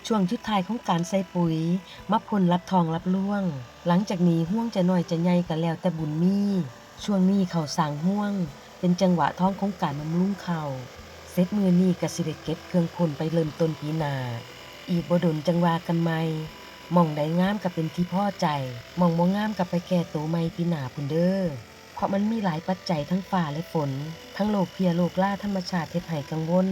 ช่วงสุดท้ายของการใส่ปุ๋ยมาพ่นรับทองรับร่วงหลังจากนี้ห้วงจะน้อยจะใหญ่ก็แล้วแต่บุญมีช่วงนี้ข้าวสร้างห้วงเป็นจังหวะทองของการบำรุงข้าวเสร็จมื้อนี้ก็สิได้เก็บเครื่องพ่นไปเริ่มต้นปีหน้าอีกบ่โดนจังว่ากันใหม่หม้องใดงามก็เป็นที่พอใจหม้องบ่งามก็ไปแก้โตใหม่ปีหน้าพู้นเด้อเพราะมันมีหลายปัจจัยทั้งฟ้าและฝนทั้งโรคเพียโรคราธรรมชาติเฮ็ดให้กังวล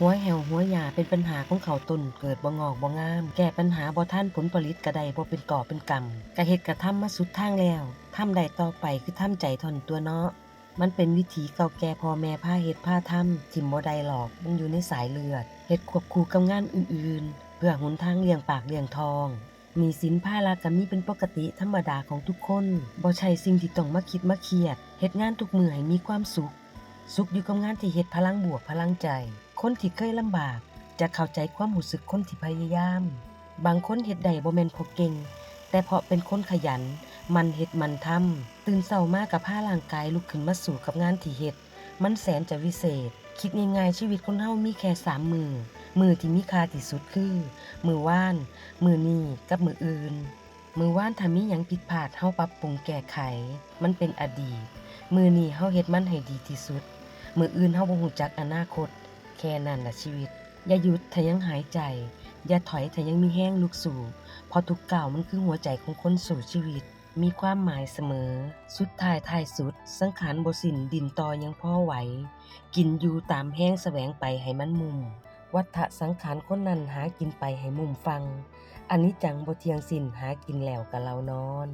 หัวแหวหัวหญ้าเป็นปัญหาของเขาวต้นเกิดบ่งอกบ่งามแก้ปัญหาบ่ทันผลผลิตก็ได้บ่เป็นก่อเป็นกำก็เฮ็ดก็ทำมาสุดทางแล้วทำได้ต่อไปคือทำใจท่อนตัวเนาะมันเป็นวิถีเก่าแก่พ่อแม่พาเฮ็ดพาทำทิ่มบ่ได้หรอกมันอยู่ในสายเลือดเฮ็ดควบคู่กับงานอื่นๆเพื่อหนทางเลี้ยงปากเลี้ยงท้องหนี้สินภาระก็มีเป็นปกติธรรมดาของทุกคนบ่ใช่สิ่งที่ต้องมาคิดมาเครียดเฮ็ดงานทุกมื้อให้มีความสุขอยู่กับงานที่เฮ็ดพลังบวกพลังใจ คนที่เคยลำบากจะเข้าใจความรู้สึกคนที่พยายาม บางคนเฮ็ดได้บ่แม่นเพราะเก่งแต่เพราะเป็นคนขยันมันเฮ็ดมันทำตื่นเช้ามาก็พาร่างกายลุกขึ้นมาสู้กับงานที่เฮ็ดมันแสนจะวิเศษคิดง่ายๆชีวิตคนเฮามีแค่3มื้อที่มีค่าที่สุดคือมื้อวานมื้อนี้กับมื้ออื่นมื้อวานถ้ามีหยังผิดพลาดเฮาปรับปรุงแก้ไขมันเป็นอดีตมื้อนี้เฮาเฮ็ดมันให้ดีที่สุดมื้ออื่นเฮาบ่ฮู้จักอนาคต แค่นั้นล่ะชีวิตอย่าหยุดถ้ายังหายใจอย่าถอยถ้ายังมีแรงลุกสู้เพราะทุกก้าวมันคือหัวใจของคนสู่ชีวิตมีความหมายเสมอสุดท้ายสุดสังขารบ่สิ้นดินต่อยังพอไหวกินอยู่ตามแรงแสวงไปให้มันมุมวัฏฏะสังขารคนนั้นหากินไปให้มุมฟังอนิจจังบ่เที่ยงสิ้นหากินแล้วก็เลานอน